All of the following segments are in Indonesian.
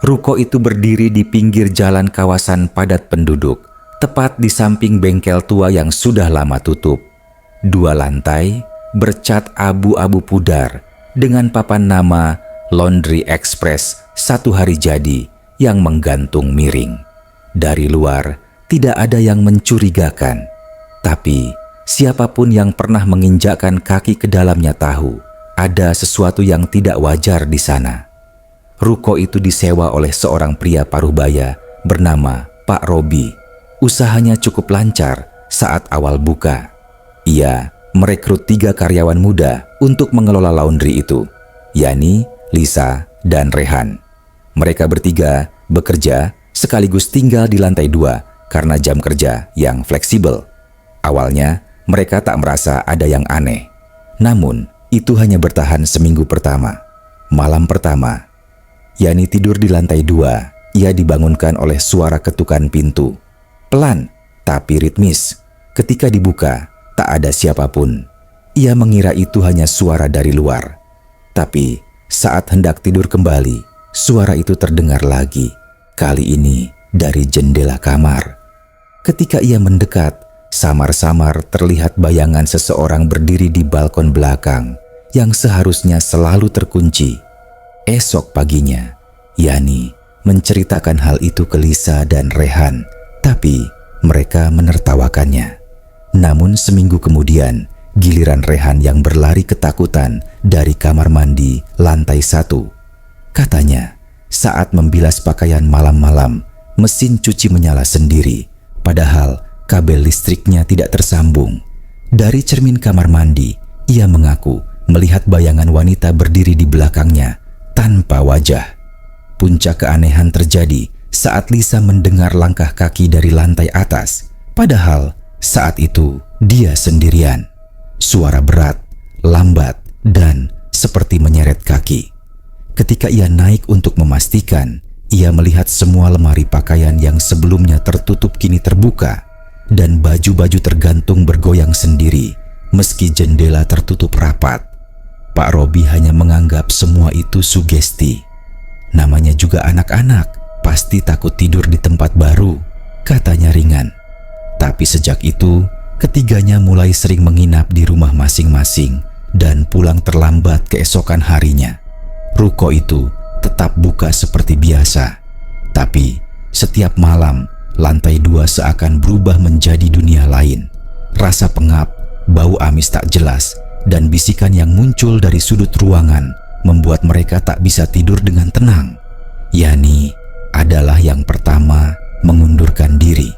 Ruko itu berdiri di pinggir jalan kawasan padat penduduk, tepat di samping bengkel tua yang sudah lama tutup. 2 lantai bercat abu-abu pudar dengan papan nama Laundry Express 1 hari jadi yang menggantung miring. Dari luar tidak ada yang mencurigakan, tapi siapapun yang pernah menginjakkan kaki ke dalamnya tahu ada sesuatu yang tidak wajar di sana. Ruko itu disewa oleh seorang pria paruhbaya bernama Pak Robi. Usahanya cukup lancar saat awal buka. Ia merekrut 3 karyawan muda untuk mengelola laundry itu, yakni Lisa dan Rehan. Mereka bertiga bekerja sekaligus tinggal di lantai 2 karena jam kerja yang fleksibel. Awalnya mereka tak merasa ada yang aneh. Namun itu hanya bertahan seminggu pertama. Malam pertama, yakni tidur di lantai 2, ia dibangunkan oleh suara ketukan pintu. Pelan tapi ritmis. Ketika dibuka, tak ada siapapun. Ia mengira itu hanya suara dari luar. Tapi saat hendak tidur kembali, suara itu terdengar lagi. Kali ini dari jendela kamar. Ketika ia mendekat, samar-samar terlihat bayangan seseorang berdiri di balkon belakang yang seharusnya selalu terkunci. Esok paginya, Yani menceritakan hal itu ke Lisa dan Rehan, tapi mereka menertawakannya. Namun seminggu kemudian, giliran Rehan yang berlari ketakutan dari kamar mandi lantai 1. Katanya, saat membilas pakaian malam-malam, mesin cuci menyala sendiri, padahal kabel listriknya tidak tersambung. Dari cermin kamar mandi, ia mengaku melihat bayangan wanita berdiri di belakangnya tanpa wajah. Puncak keanehan terjadi saat Lisa mendengar langkah kaki dari lantai atas, padahal saat itu dia sendirian. Suara berat, lambat, dan seperti menyeret kaki. Ketika ia naik untuk memastikan, ia melihat semua lemari pakaian yang sebelumnya tertutup kini terbuka, dan baju-baju tergantung bergoyang sendiri meski jendela tertutup rapat. Pak Robi hanya menganggap semua itu sugesti. Namanya juga anak-anak, pasti takut tidur di tempat baru, katanya ringan. Tapi sejak itu, ketiganya mulai sering menginap di rumah masing-masing dan pulang terlambat keesokan harinya. Ruko itu tetap buka seperti biasa, tapi setiap malam lantai 2 seakan berubah menjadi dunia lain. Rasa pengap, bau amis tak jelas, dan bisikan yang muncul dari sudut ruangan membuat mereka tak bisa tidur dengan tenang. Yani adalah yang pertama mengundurkan diri.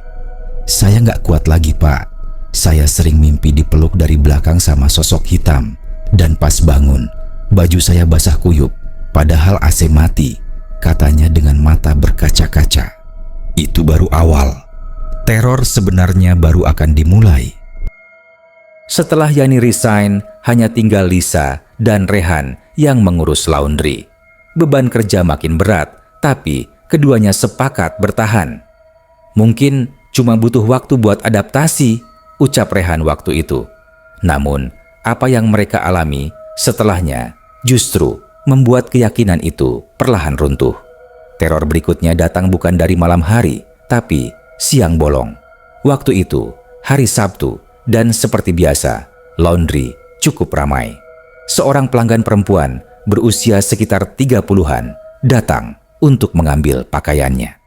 Saya nggak kuat lagi, Pak. Saya sering mimpi dipeluk dari belakang sama sosok hitam, dan pas bangun, baju saya basah kuyup, padahal AC mati, katanya dengan mata berkaca-kaca. Itu baru awal. Teror sebenarnya baru akan dimulai. Setelah Yani resign, hanya tinggal Lisa dan Rehan yang mengurus laundry. Beban kerja makin berat, tapi keduanya sepakat bertahan. Mungkin cuma butuh waktu buat adaptasi, ucap Rehan waktu itu. Namun, apa yang mereka alami setelahnya justru membuat keyakinan itu perlahan runtuh. Teror berikutnya datang bukan dari malam hari, tapi siang bolong. Waktu itu, hari Sabtu, dan seperti biasa, laundry cukup ramai. Seorang pelanggan perempuan berusia sekitar 30-an datang untuk mengambil pakaiannya.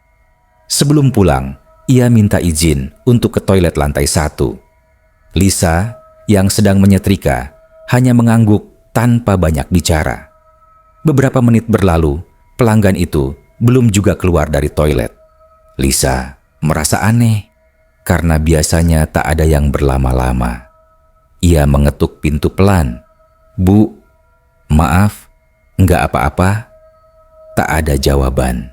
Sebelum pulang, ia minta izin untuk ke toilet lantai 1. Lisa yang sedang menyetrika hanya mengangguk tanpa banyak bicara. Beberapa menit berlalu, pelanggan itu belum juga keluar dari toilet. Lisa merasa aneh karena biasanya tak ada yang berlama-lama. Ia mengetuk pintu pelan. "Bu, maaf, enggak apa-apa?" Tak ada jawaban.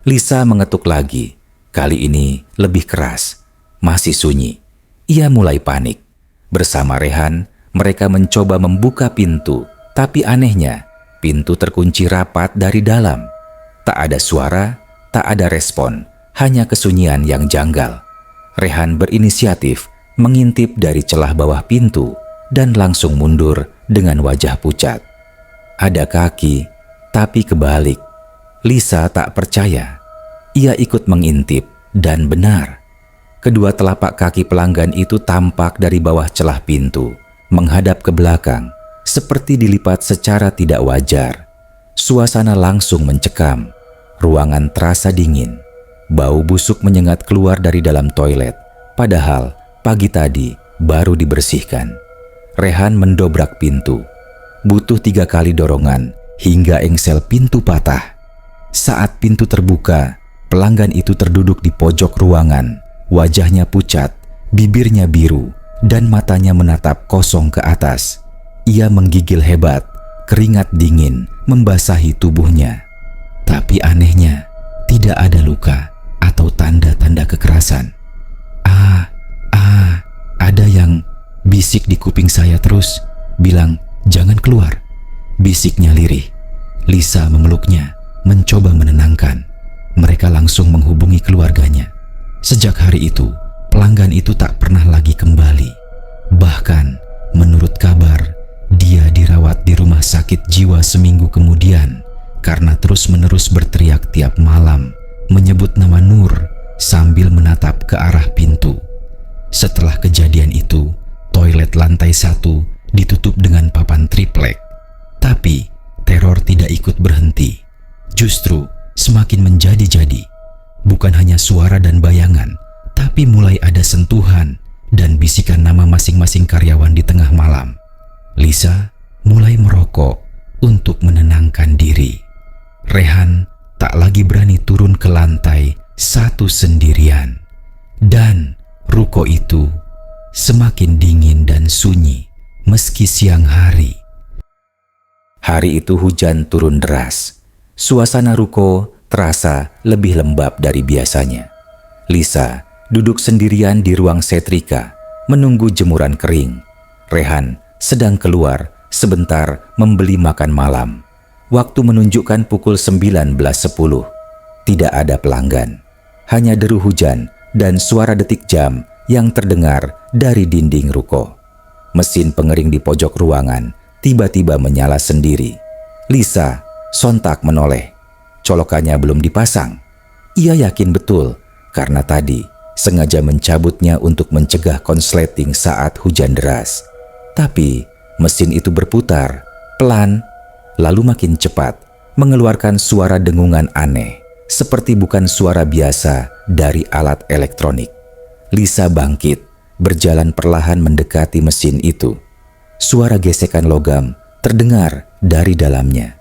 Lisa mengetuk lagi. Kali ini lebih keras. Masih sunyi. Ia mulai panik. Bersama Rehan, mereka mencoba membuka pintu. Tapi anehnya, pintu terkunci rapat dari dalam. Tak ada suara, tak ada respon. Hanya kesunyian yang janggal. Rehan berinisiatif mengintip dari celah bawah pintu dan langsung mundur dengan wajah pucat. Ada kaki, tapi kebalik. Lisa tak percaya. Ia ikut mengintip dan benar. Kedua telapak kaki pelanggan itu tampak dari bawah celah pintu, menghadap ke belakang, seperti dilipat secara tidak wajar. Suasana langsung mencekam. Ruangan terasa dingin. Bau busuk menyengat keluar dari dalam toilet, padahal pagi tadi baru dibersihkan. Rehan mendobrak pintu. Butuh 3 kali dorongan hingga engsel pintu patah. Saat pintu terbuka, pelanggan itu terduduk di pojok ruangan. Wajahnya pucat, bibirnya biru, dan matanya menatap kosong ke atas. Ia menggigil hebat, keringat dingin membasahi tubuhnya. Tapi anehnya, tidak ada luka atau tanda-tanda kekerasan. Ada yang bisik di kuping saya terus, bilang, "Jangan keluar." Bisiknya lirih. Lisa memeluknya, mencoba menenangkan. Mereka langsung menghubungi keluarganya. Sejak hari itu, pelanggan itu tak pernah lagi kembali. Bahkan, menurut kabar, dia dirawat di rumah sakit jiwa seminggu kemudian karena terus-menerus berteriak tiap malam, menyebut nama Nur sambil menatap ke arah pintu. Setelah kejadian itu, toilet lantai 1 ditutup dengan papan triplek. Tapi, teror tidak ikut berhenti. Justru semakin menjadi-jadi. Bukan hanya suara dan bayangan, tapi mulai ada sentuhan dan bisikan nama masing-masing karyawan di tengah malam. Lisa mulai merokok untuk menenangkan diri. Rehan tak lagi berani turun ke lantai 1 sendirian. Dan ruko itu semakin dingin dan sunyi meski siang hari. Hari itu hujan turun deras. Suasana ruko terasa lebih lembab dari biasanya. Lisa duduk sendirian di ruang setrika, menunggu jemuran kering. Rehan sedang keluar sebentar membeli makan malam. Waktu menunjukkan pukul 19.10. Tidak ada pelanggan. Hanya deru hujan dan suara detik jam yang terdengar dari dinding ruko. Mesin pengering di pojok ruangan tiba-tiba menyala sendiri. Lisa sontak menoleh. Colokannya belum dipasang. Ia yakin betul karena tadi sengaja mencabutnya untuk mencegah konsleting saat hujan deras. Tapi mesin itu berputar pelan, lalu makin cepat, mengeluarkan suara dengungan aneh, seperti bukan suara biasa dari alat elektronik. Lisa bangkit, berjalan perlahan mendekati mesin itu. Suara gesekan logam terdengar dari dalamnya.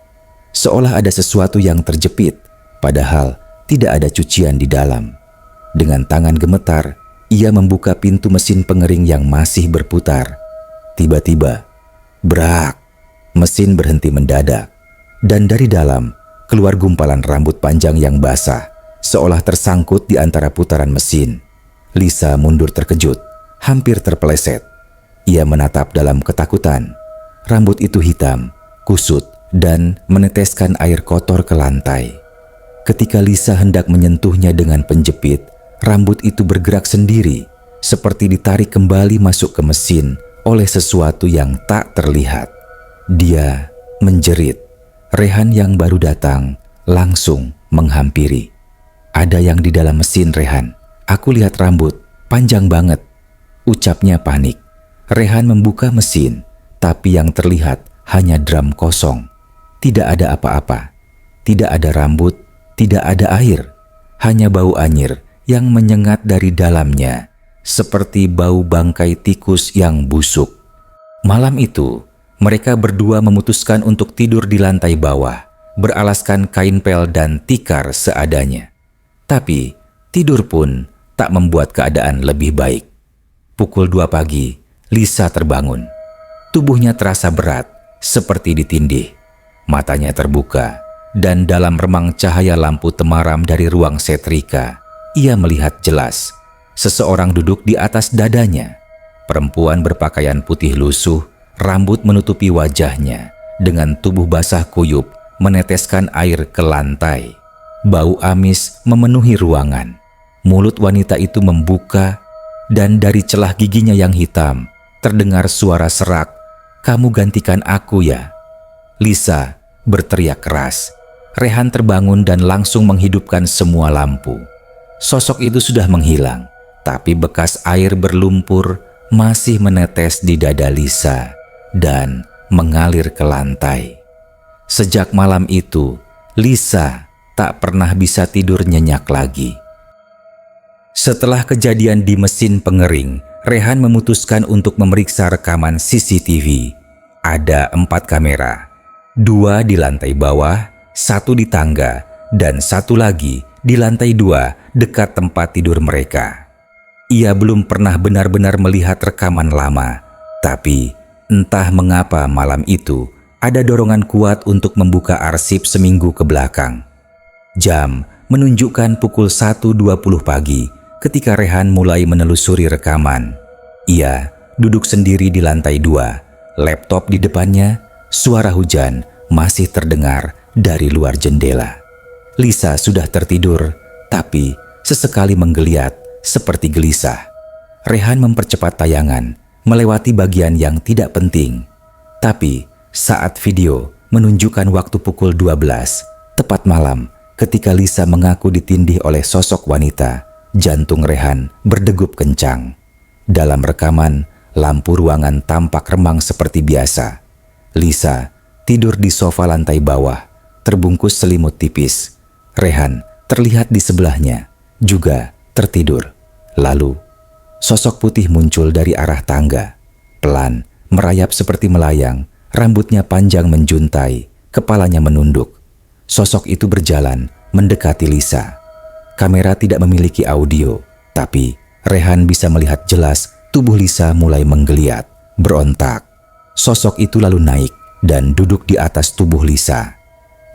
Seolah ada sesuatu yang terjepit, padahal tidak ada cucian di dalam. Dengan tangan gemetar, ia membuka pintu mesin pengering yang masih berputar. Tiba-tiba, brak, mesin berhenti mendadak. Dan dari dalam, keluar gumpalan rambut panjang yang basah, seolah tersangkut di antara putaran mesin. Lisa mundur terkejut, hampir terpeleset. Ia menatap dalam ketakutan. Rambut itu hitam, kusut, dan meneteskan air kotor ke lantai. Ketika Lisa hendak menyentuhnya dengan penjepit, rambut itu bergerak sendiri, seperti ditarik kembali masuk ke mesin oleh sesuatu yang tak terlihat. Dia menjerit. Rehan yang baru datang langsung menghampiri. "Ada yang di dalam mesin, Rehan. Aku lihat rambut, panjang banget," ucapnya panik. Rehan membuka mesin, tapi yang terlihat hanya drum kosong. Tidak ada apa-apa. Tidak ada rambut, tidak ada air. Hanya bau anyir yang menyengat dari dalamnya, seperti bau bangkai tikus yang busuk. Malam itu, mereka berdua memutuskan untuk tidur di lantai bawah, beralaskan kain pel dan tikar seadanya. Tapi, tidur pun tak membuat keadaan lebih baik. Pukul 2 pagi, Lisa terbangun. Tubuhnya terasa berat, seperti ditindih. Matanya terbuka, dan dalam remang cahaya lampu temaram dari ruang setrika, ia melihat jelas seseorang duduk di atas dadanya. Perempuan berpakaian putih lusuh, rambut menutupi wajahnya, dengan tubuh basah kuyup meneteskan air ke lantai. Bau amis memenuhi ruangan. Mulut wanita itu membuka, dan dari celah giginya yang hitam terdengar suara serak, "Kamu gantikan aku ya?" Lisa berteriak keras. Rehan terbangun dan langsung menghidupkan semua lampu. Sosok itu sudah menghilang, tapi bekas air berlumpur masih menetes di dada Lisa dan mengalir ke lantai. Sejak malam itu, Lisa tak pernah bisa tidur nyenyak lagi. Setelah kejadian di mesin pengering, Rehan memutuskan untuk memeriksa rekaman CCTV. Ada 4 kamera, 2 di lantai bawah, 1 di tangga, dan 1 lagi di lantai 2 dekat tempat tidur mereka. Ia belum pernah benar-benar melihat rekaman lama, tapi entah mengapa malam itu ada dorongan kuat untuk membuka arsip seminggu ke belakang. Jam menunjukkan pukul 1.20 pagi ketika Rehan mulai menelusuri rekaman. Ia duduk sendiri di lantai 2, laptop di depannya, suara hujan masih terdengar dari luar jendela. Lisa sudah tertidur, tapi sesekali menggeliat seperti gelisah. Rehan mempercepat tayangan, melewati bagian yang tidak penting. Tapi saat video menunjukkan waktu pukul 12, tepat malam, ketika Lisa mengaku ditindih oleh sosok wanita, jantung Rehan berdegup kencang. Dalam rekaman, lampu ruangan tampak remang seperti biasa. Lisa tidur di sofa lantai bawah, terbungkus selimut tipis. Rehan terlihat di sebelahnya, juga tertidur. Lalu, sosok putih muncul dari arah tangga. Pelan, merayap seperti melayang, rambutnya panjang menjuntai, kepalanya menunduk. Sosok itu berjalan mendekati Lisa. Kamera tidak memiliki audio, tapi Rehan bisa melihat jelas tubuh Lisa mulai menggeliat, berontak. Sosok itu lalu naik dan duduk di atas tubuh Lisa.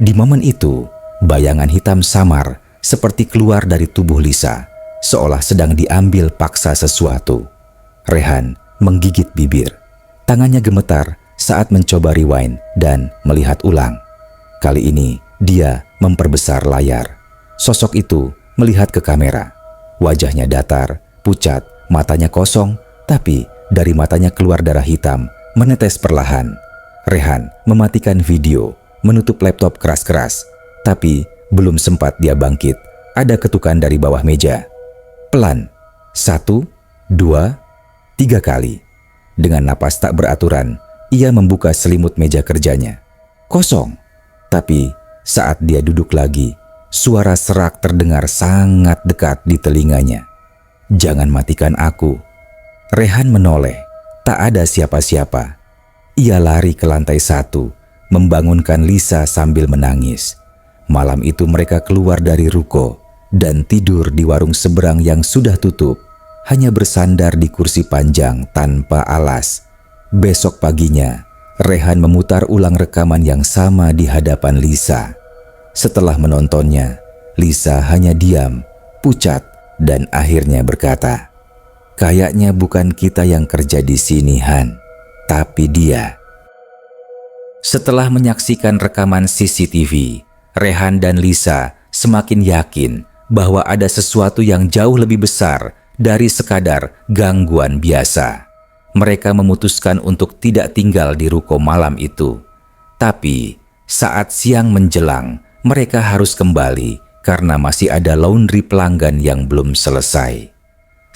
Di momen itu, bayangan hitam samar seperti keluar dari tubuh Lisa, seolah sedang diambil paksa sesuatu. Rehan menggigit bibir. Tangannya gemetar saat mencoba rewind dan melihat ulang. Kali ini, dia memperbesar layar. Sosok itu melihat ke kamera. Wajahnya datar, pucat, matanya kosong, tapi dari matanya keluar darah hitam, menetes perlahan. Rehan mematikan video, menutup laptop keras-keras. Tapi belum sempat dia bangkit, ada ketukan dari bawah meja. Pelan, 1, 2, 3 kali. Dengan napas tak beraturan, ia membuka selimut meja kerjanya. Kosong. Tapi saat dia duduk lagi, suara serak terdengar sangat dekat di telinganya. Jangan matikan aku. Rehan menoleh, tak ada siapa-siapa. Ia lari ke lantai 1, membangunkan Lisa sambil menangis. Malam itu mereka keluar dari ruko dan tidur di warung seberang yang sudah tutup, hanya bersandar di kursi panjang tanpa alas. Besok paginya, Rehan memutar ulang rekaman yang sama di hadapan Lisa. Setelah menontonnya, Lisa hanya diam, pucat, dan akhirnya berkata, "Kayaknya bukan kita yang kerja di sini, Han, tapi dia." Setelah menyaksikan rekaman CCTV, Rehan dan Lisa semakin yakin bahwa ada sesuatu yang jauh lebih besar dari sekadar gangguan biasa. Mereka memutuskan untuk tidak tinggal di ruko malam itu. Tapi saat siang menjelang, mereka harus kembali karena masih ada laundry pelanggan yang belum selesai.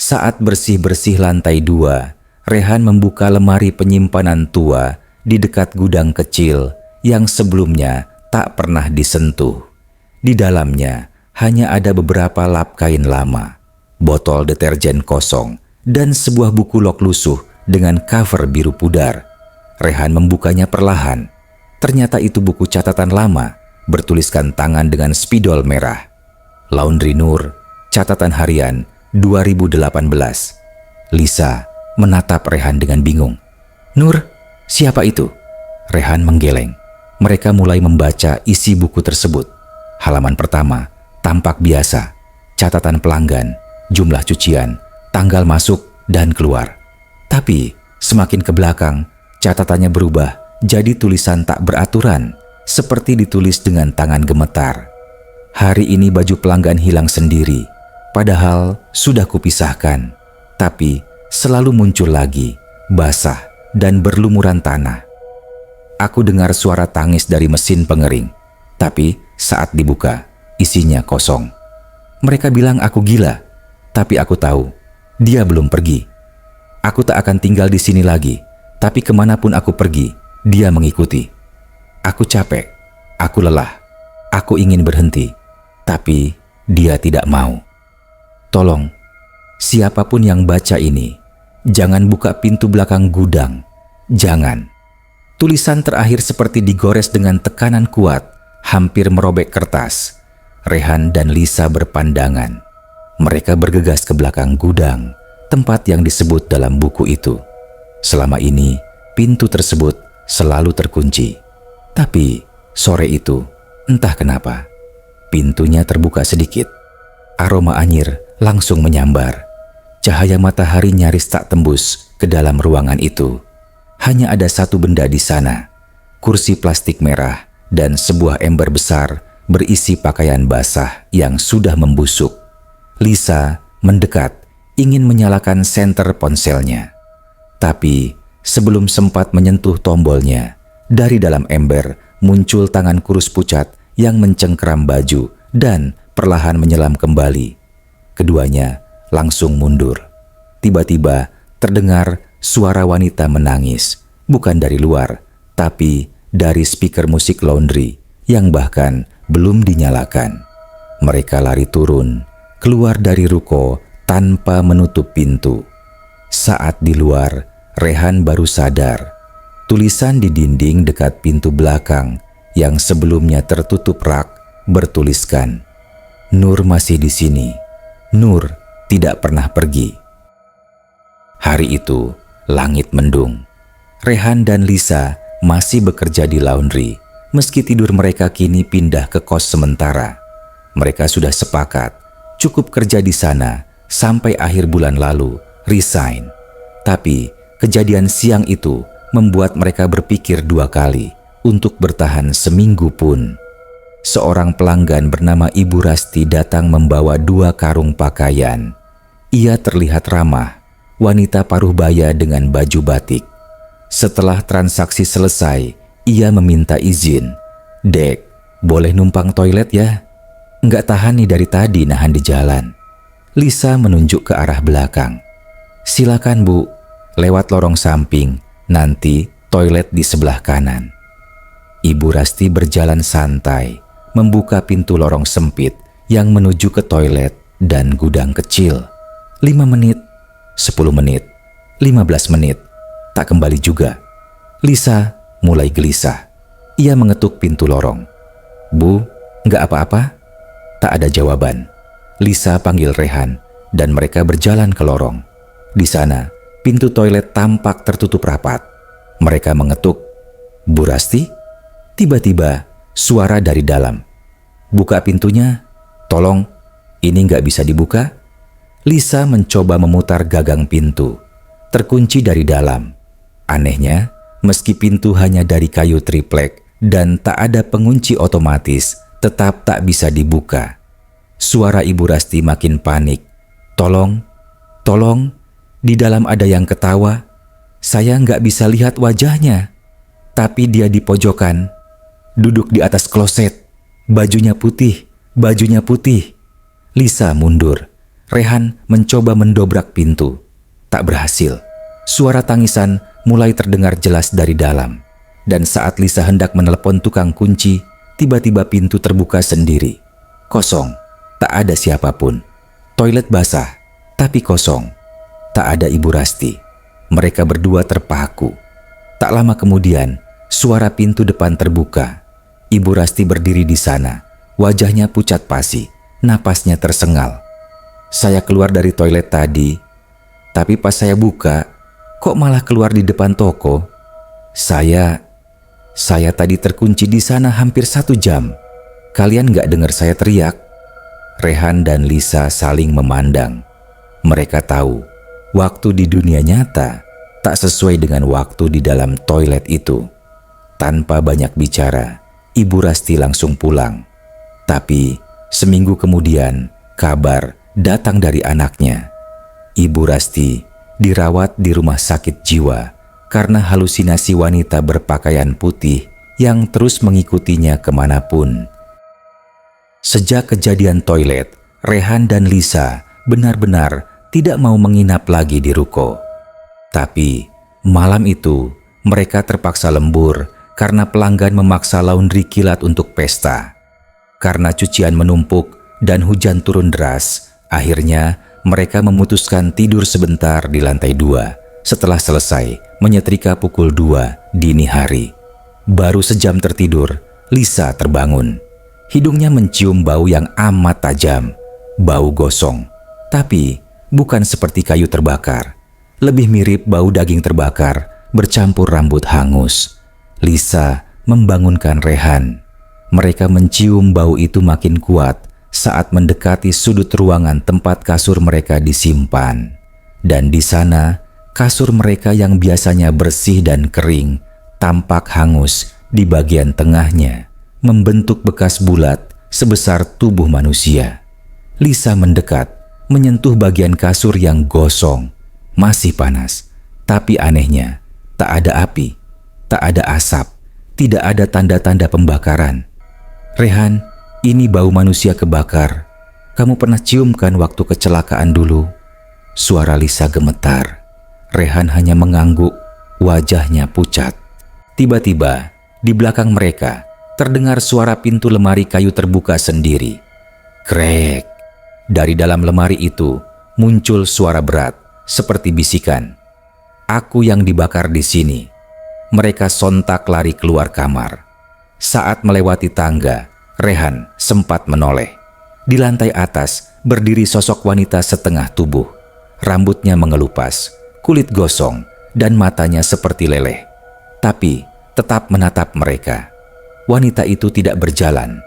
Saat bersih-bersih lantai 2, Rehan membuka lemari penyimpanan tua di dekat gudang kecil yang sebelumnya tak pernah disentuh. Di dalamnya hanya ada beberapa lap kain lama, botol deterjen kosong, dan sebuah buku lok lusuh dengan cover biru pudar. Rehan membukanya perlahan. Ternyata itu buku catatan lama, bertuliskan tangan dengan spidol merah. Laundry Nur, catatan harian 2018. Lisa menatap Rehan dengan bingung. "Nur, siapa itu?" Rehan menggeleng. Mereka mulai membaca isi buku tersebut. Halaman pertama tampak biasa, catatan pelanggan, jumlah cucian, tanggal masuk dan keluar. Tapi semakin ke belakang, catatannya berubah jadi tulisan tak beraturan, seperti ditulis dengan tangan gemetar. Hari ini baju pelanggan hilang sendiri, padahal sudah kupisahkan. Tapi selalu muncul lagi, basah dan berlumuran tanah. Aku dengar suara tangis dari mesin pengering. Tapi saat dibuka, isinya kosong. Mereka bilang aku gila, tapi aku tahu dia belum pergi. Aku tak akan tinggal di sini lagi, tapi kemanapun aku pergi, dia mengikuti. Aku capek, aku lelah, aku ingin berhenti, tapi dia tidak mau. Tolong, siapapun yang baca ini, jangan buka pintu belakang gudang. Jangan. Tulisan terakhir seperti digores dengan tekanan kuat, hampir merobek kertas. Rehan dan Lisa berpandangan. Mereka bergegas ke belakang gudang, tempat yang disebut dalam buku itu. Selama ini, pintu tersebut selalu terkunci. Tapi, sore itu, entah kenapa, pintunya terbuka sedikit. Aroma anyir langsung menyambar. Cahaya matahari nyaris tak tembus ke dalam ruangan itu. Hanya ada satu benda di sana, kursi plastik merah dan sebuah ember besar berisi pakaian basah yang sudah membusuk. Lisa mendekat, ingin menyalakan senter ponselnya. Tapi sebelum sempat menyentuh tombolnya, dari dalam ember muncul tangan kurus pucat yang mencengkeram baju dan perlahan menyelam kembali. Keduanya langsung mundur. Tiba-tiba terdengar suara wanita menangis, bukan dari luar, tapi dari speaker musik laundry yang bahkan belum dinyalakan. Mereka lari turun, keluar dari ruko tanpa menutup pintu. Saat di luar, Rehan baru sadar. Tulisan di dinding dekat pintu belakang yang sebelumnya tertutup rak bertuliskan, "Nur masih di sini. Nur tidak pernah pergi." Hari itu, langit mendung. Rehan dan Lisa masih bekerja di laundry, meski tidur mereka kini pindah ke kos sementara. Mereka sudah sepakat cukup kerja di sana sampai akhir bulan lalu, resign. Tapi kejadian siang itu membuat mereka berpikir dua kali untuk bertahan seminggu pun. Seorang pelanggan bernama Ibu Rasti datang membawa 2 karung pakaian. Ia terlihat ramah, wanita paruh baya dengan baju batik. Setelah transaksi selesai, ia meminta izin. "Dek, boleh numpang toilet ya? Nggak tahan nih dari tadi nahan di jalan." Lisa menunjuk ke arah belakang. "Silakan Bu, lewat lorong samping, nanti toilet di sebelah kanan." Ibu Rasti berjalan santai, membuka pintu lorong sempit yang menuju ke toilet dan gudang kecil. 5 menit, 10 menit, 15 menit, tak kembali juga. Lisa mulai gelisah. Ia mengetuk pintu lorong. "Bu, nggak apa-apa?" Tak ada jawaban. Lisa panggil Rehan dan mereka berjalan ke lorong. Di sana, pintu toilet tampak tertutup rapat. Mereka mengetuk. "Bu Rasti?" Tiba-tiba, suara dari dalam. "Buka pintunya. Tolong, ini nggak bisa dibuka." Lisa mencoba memutar gagang pintu. Terkunci dari dalam. Anehnya, meski pintu hanya dari kayu triplek dan tak ada pengunci otomatis, tetap tak bisa dibuka. Suara Ibu Rasti makin panik. "Tolong, tolong, di dalam ada yang ketawa. Saya nggak bisa lihat wajahnya. Tapi dia di pojokan, duduk di atas kloset. Bajunya putih, bajunya putih." Lisa mundur. Rehan mencoba mendobrak pintu. Tak berhasil. Suara tangisan mulai terdengar jelas dari dalam. Dan saat Lisa hendak menelepon tukang kunci, tiba-tiba pintu terbuka sendiri. Kosong, tak ada siapapun. Toilet basah, tapi kosong. Tak ada Ibu Rasti. Mereka berdua terpaku. Tak lama kemudian, suara pintu depan terbuka. Ibu Rasti berdiri di sana. Wajahnya pucat pasi, napasnya tersengal. "Saya keluar dari toilet tadi, tapi pas saya buka, kok malah keluar di depan toko? Saya tadi terkunci di sana hampir 1 jam. Kalian nggak dengar saya teriak?" Rehan dan Lisa saling memandang. Mereka tahu, waktu di dunia nyata tak sesuai dengan waktu di dalam toilet itu. Tanpa banyak bicara, Ibu Rasti langsung pulang. Tapi seminggu kemudian, kabar datang dari anaknya. Ibu Rasti dirawat di rumah sakit jiwa karena halusinasi wanita berpakaian putih yang terus mengikutinya kemanapun. Sejak kejadian toilet, Rehan dan Lisa benar-benar tidak mau menginap lagi di ruko. Tapi malam itu mereka terpaksa lembur karena pelanggan memaksa laundry kilat untuk pesta. Karena cucian menumpuk dan hujan turun deras, akhirnya mereka memutuskan tidur sebentar di lantai 2 setelah selesai menyetrika pukul 2 dini hari. Baru sejam tertidur, Lisa terbangun. Hidungnya mencium bau yang amat tajam, bau gosong. Tapi bukan seperti kayu terbakar, lebih mirip bau daging terbakar bercampur rambut hangus. Lisa membangunkan Rehan. Mereka mencium bau itu makin kuat saat mendekati sudut ruangan tempat kasur mereka disimpan. Dan di sana, kasur mereka yang biasanya bersih dan kering tampak hangus di bagian tengahnya, membentuk bekas bulat sebesar tubuh manusia. Lisa mendekat, menyentuh bagian kasur yang gosong, masih panas. Tapi anehnya, tak ada api, tak ada asap, tidak ada tanda-tanda pembakaran. Rehan, ini bau manusia kebakar. Kamu pernah cium kan waktu kecelakaan dulu? Suara Lisa gemetar. Rehan hanya mengangguk, wajahnya pucat. Tiba-tiba, di belakang mereka, terdengar suara pintu lemari kayu terbuka sendiri. Krek. Dari dalam lemari itu, muncul suara berat, seperti bisikan. Aku yang dibakar di sini. Mereka sontak lari keluar kamar. Saat melewati tangga, Rehan sempat menoleh. Di lantai atas berdiri sosok wanita setengah tubuh. Rambutnya mengelupas, kulit gosong, dan matanya seperti leleh. Tapi tetap menatap mereka. Wanita itu tidak berjalan.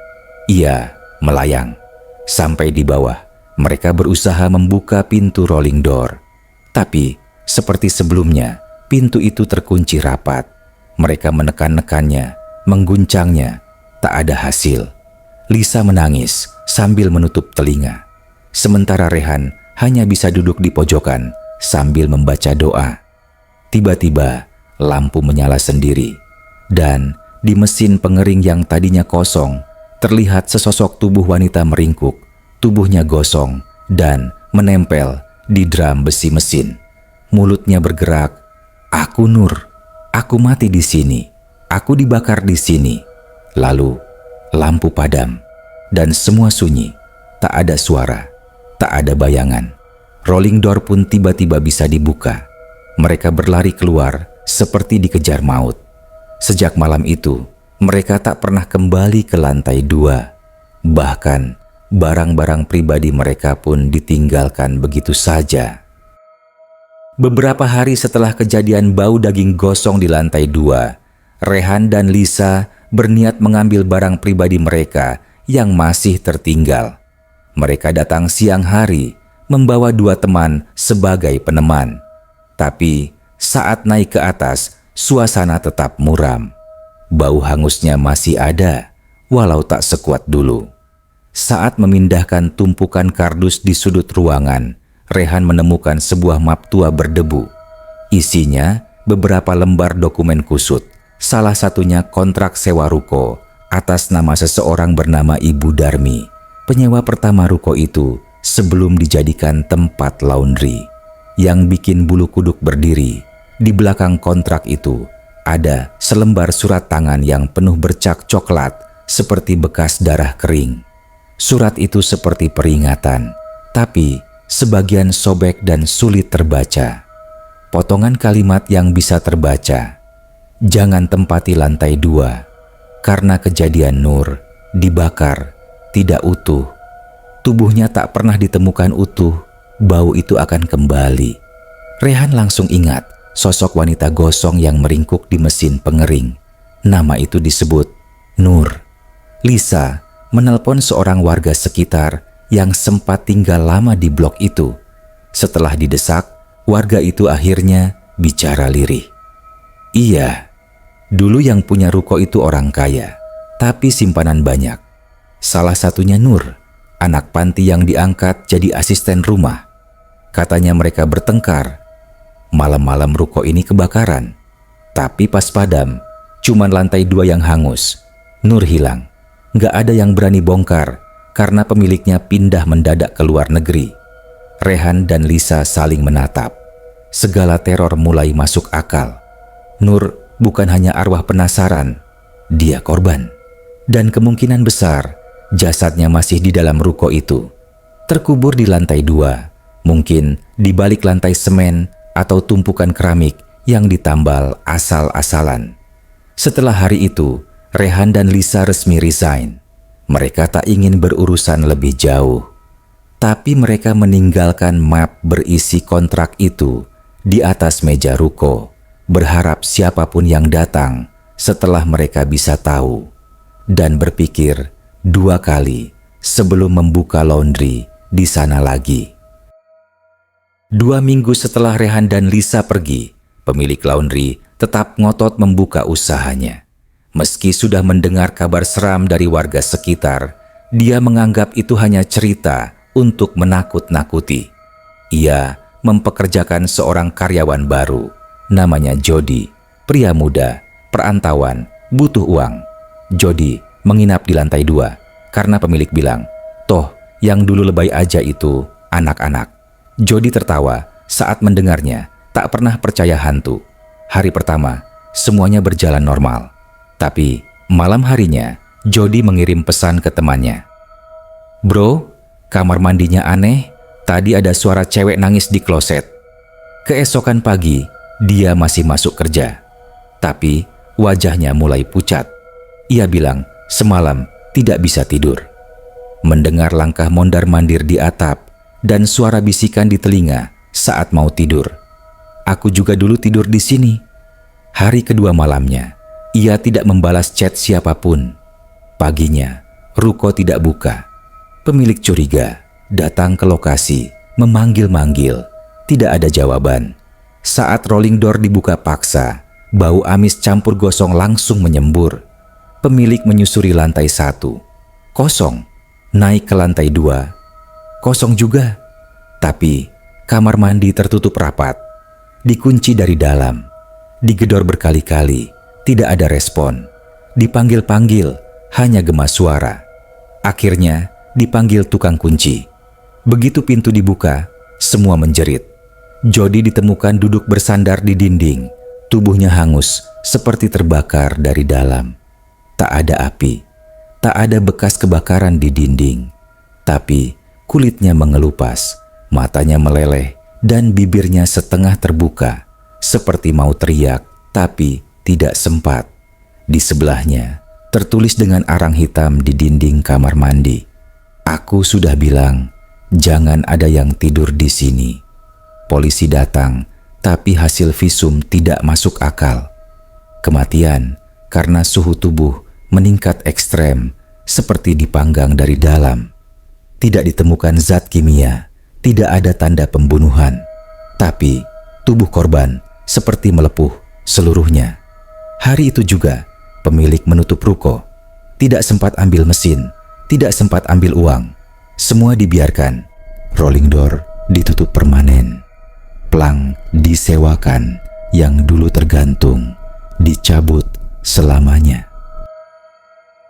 Ia melayang. Sampai di bawah, mereka berusaha membuka pintu rolling door. Tapi seperti sebelumnya, pintu itu terkunci rapat. Mereka menekan-nekannya, mengguncangnya, tak ada hasil. Lisa menangis sambil menutup telinga. Sementara Rehan hanya bisa duduk di pojokan sambil membaca doa. Tiba-tiba lampu menyala sendiri, dan di mesin pengering yang tadinya kosong, terlihat sesosok tubuh wanita meringkuk. Tubuhnya gosong dan menempel di drum besi mesin. Mulutnya bergerak, "Aku Nur. Aku mati di sini, aku dibakar di sini." Lalu lampu padam dan semua sunyi, tak ada suara, tak ada bayangan. Rolling door pun tiba-tiba bisa dibuka. Mereka berlari keluar seperti dikejar maut. Sejak malam itu, mereka tak pernah kembali ke lantai 2. Bahkan barang-barang pribadi mereka pun ditinggalkan begitu saja. Beberapa hari setelah kejadian bau daging gosong di lantai 2, Rehan dan Lisa berniat mengambil barang pribadi mereka yang masih tertinggal. Mereka datang siang hari, membawa 2 teman sebagai peneman. Tapi saat naik ke atas, suasana tetap muram. Bau hangusnya masih ada, walau tak sekuat dulu. Saat memindahkan tumpukan kardus di sudut ruangan, Rehan menemukan sebuah map tua berdebu. Isinya beberapa lembar dokumen kusut, salah satunya kontrak sewa ruko atas nama seseorang bernama Ibu Darmi, penyewa pertama ruko itu sebelum dijadikan tempat laundry. Yang bikin bulu kuduk berdiri, di belakang kontrak itu ada selembar surat tangan yang penuh bercak coklat seperti bekas darah kering. Surat itu seperti peringatan, tapi sebagian sobek dan sulit terbaca. Potongan kalimat yang bisa terbaca, "Jangan tempati lantai 2, karena kejadian Nur dibakar, tidak utuh. Tubuhnya tak pernah ditemukan utuh, bau itu akan kembali." Rehan langsung ingat sosok wanita gosong yang meringkuk di mesin pengering. Nama itu disebut Nur. Lisa menelpon seorang warga sekitar yang sempat tinggal lama di blok itu. Setelah didesak, warga itu akhirnya bicara lirih. "Iya, dulu yang punya ruko itu orang kaya, tapi simpanan banyak. Salah satunya Nur, anak panti yang diangkat jadi asisten rumah. Katanya mereka bertengkar. Malam-malam ruko ini kebakaran. Tapi pas padam, Cuman lantai 2 yang hangus. Nur hilang. Nggak ada yang berani bongkar karena pemiliknya pindah mendadak ke luar negeri. Rehan dan Lisa saling menatap. Segala teror mulai masuk akal. Nur bukan hanya arwah penasaran, dia korban. Dan kemungkinan besar jasadnya masih di dalam ruko itu. Terkubur di lantai 2, mungkin di balik lantai semen atau tumpukan keramik yang ditambal asal-asalan. Setelah hari itu, Rehan dan Lisa resmi resign. Mereka tak ingin berurusan lebih jauh. Tapi mereka meninggalkan map berisi kontrak itu di atas meja ruko, berharap siapapun yang datang setelah mereka bisa tahu, dan berpikir 2 kali sebelum membuka laundry di sana lagi. 2 minggu setelah Rehan dan Lisa pergi, pemilik laundry tetap ngotot membuka usahanya. Meski sudah mendengar kabar seram dari warga sekitar, dia menganggap itu hanya cerita untuk menakut-nakuti. Ia mempekerjakan seorang karyawan baru, namanya Jody, pria muda, perantauan, butuh uang. Jody menginap di lantai 2 karena pemilik bilang, "Toh, yang dulu lebay aja itu anak-anak." Jody tertawa saat mendengarnya, tak pernah percaya hantu. Hari pertama, semuanya berjalan normal. Tapi malam harinya, Jody mengirim pesan ke temannya. "Bro, kamar mandinya aneh, tadi ada suara cewek nangis di kloset." Keesokan pagi, dia masih masuk kerja. Tapi wajahnya mulai pucat. Ia bilang semalam tidak bisa tidur. Mendengar langkah mondar-mandir di atap dan suara bisikan di telinga saat mau tidur. "Aku juga dulu tidur di sini." Hari kedua malamnya, ia tidak membalas chat siapapun. Paginya, ruko tidak buka. Pemilik curiga, datang ke lokasi, memanggil-manggil. Tidak ada jawaban. Saat rolling door dibuka paksa, bau amis campur gosong langsung menyembur. Pemilik menyusuri lantai 1. Kosong. Naik ke lantai 2. Kosong juga. Tapi kamar mandi tertutup rapat. Dikunci dari dalam. Digedor berkali-kali. Tidak ada respon. Dipanggil-panggil, hanya gema suara. Akhirnya dipanggil tukang kunci. Begitu pintu dibuka, semua menjerit. Jody ditemukan duduk bersandar di dinding. Tubuhnya hangus, seperti terbakar dari dalam. Tak ada api, tak ada bekas kebakaran di dinding. Tapi kulitnya mengelupas, matanya meleleh, dan bibirnya setengah terbuka, seperti mau teriak, tapi tidak sempat. Di sebelahnya, tertulis dengan arang hitam di dinding kamar mandi, "Aku sudah bilang, jangan ada yang tidur di sini." Polisi datang, tapi hasil visum tidak masuk akal. Kematian karena suhu tubuh meningkat ekstrem, seperti dipanggang dari dalam. Tidak ditemukan zat kimia, tidak ada tanda pembunuhan. Tapi tubuh korban seperti melepuh seluruhnya. Hari itu juga, pemilik menutup ruko. Tidak sempat ambil mesin, tidak sempat ambil uang. Semua dibiarkan. Rolling door ditutup permanen. Plang disewakan yang dulu tergantung, dicabut selamanya.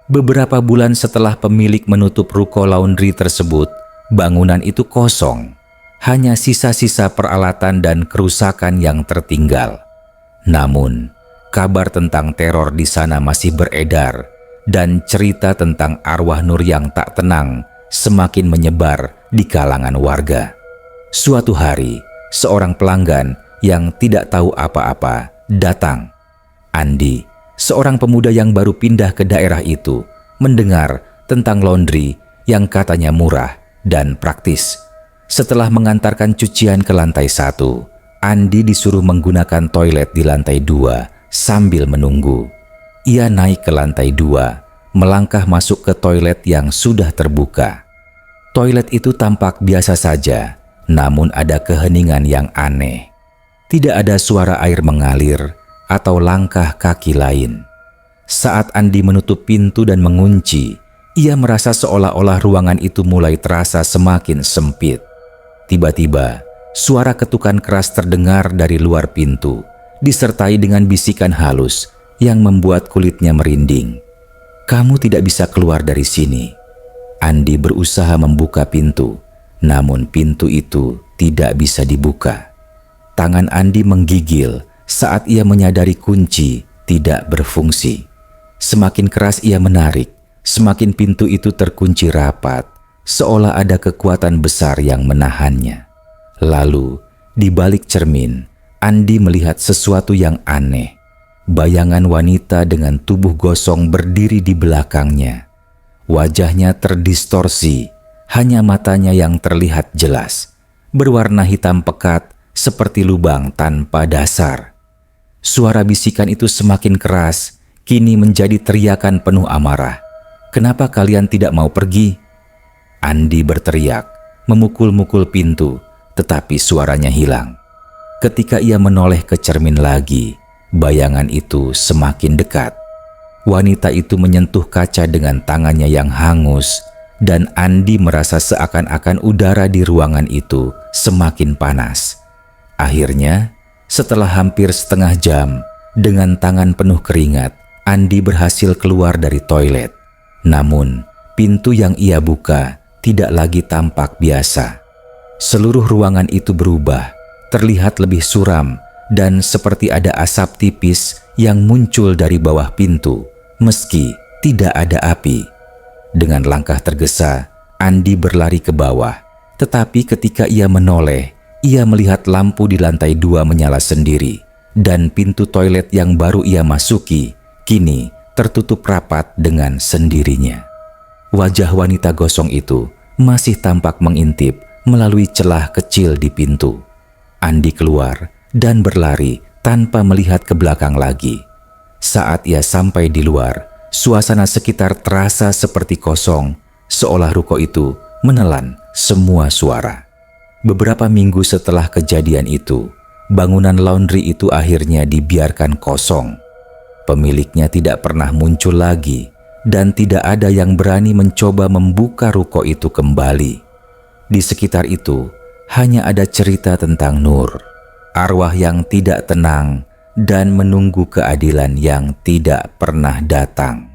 Beberapa bulan setelah pemilik menutup ruko laundry tersebut, bangunan itu kosong. Hanya sisa-sisa peralatan dan kerusakan yang tertinggal. Namun, kabar tentang teror di sana masih beredar, dan cerita tentang arwah Nur yang tak tenang semakin menyebar di kalangan warga. Suatu hari, seorang pelanggan yang tidak tahu apa-apa datang. Andi, seorang pemuda yang baru pindah ke daerah itu, mendengar tentang laundry yang katanya murah dan praktis. Setelah mengantarkan cucian ke lantai 1, Andi disuruh menggunakan toilet di lantai 2 sambil menunggu. Ia naik ke lantai 2, melangkah masuk ke toilet yang sudah terbuka. Toilet itu tampak biasa saja, namun ada keheningan yang aneh. Tidak ada suara air mengalir atau langkah kaki lain. Saat Andi menutup pintu dan mengunci, ia merasa seolah-olah ruangan itu mulai terasa semakin sempit. Tiba-tiba, suara ketukan keras terdengar dari luar pintu, disertai dengan bisikan halus yang membuat kulitnya merinding. "Kamu tidak bisa keluar dari sini." Andi berusaha membuka pintu, namun pintu itu tidak bisa dibuka. Tangan Andi menggigil saat ia menyadari kunci tidak berfungsi. Semakin keras ia menarik, semakin pintu itu terkunci rapat, seolah ada kekuatan besar yang menahannya. Lalu, di balik cermin, Andi melihat sesuatu yang aneh. Bayangan wanita dengan tubuh gosong berdiri di belakangnya. Wajahnya terdistorsi, hanya matanya yang terlihat jelas, berwarna hitam pekat seperti lubang tanpa dasar. Suara bisikan itu semakin keras, kini menjadi teriakan penuh amarah. "Kenapa kalian tidak mau pergi?" Andi berteriak, memukul-mukul pintu, tetapi suaranya hilang. Ketika ia menoleh ke cermin lagi, bayangan itu semakin dekat. Wanita itu menyentuh kaca dengan tangannya yang hangus, dan Andi merasa seakan-akan udara di ruangan itu semakin panas. Akhirnya, setelah hampir setengah jam, dengan tangan penuh keringat, Andi berhasil keluar dari toilet. Namun, pintu yang ia buka tidak lagi tampak biasa. Seluruh ruangan itu berubah, terlihat lebih suram, dan seperti ada asap tipis yang muncul dari bawah pintu, meski tidak ada api. Dengan langkah tergesa, Andi berlari ke bawah, tetapi ketika ia menoleh, ia melihat lampu di lantai 2 menyala sendiri, dan pintu toilet yang baru ia masuki kini tertutup rapat dengan sendirinya. Wajah wanita gosong itu masih tampak mengintip melalui celah kecil di pintu. Andi keluar dan berlari tanpa melihat ke belakang lagi. Saat ia sampai di luar, suasana sekitar terasa seperti kosong, seolah ruko itu menelan semua suara. Beberapa minggu setelah kejadian itu, bangunan laundry itu akhirnya dibiarkan kosong. Pemiliknya tidak pernah muncul lagi, dan tidak ada yang berani mencoba membuka ruko itu kembali. Di sekitar itu, hanya ada cerita tentang Nur, arwah yang tidak tenang dan menunggu keadilan yang tidak pernah datang.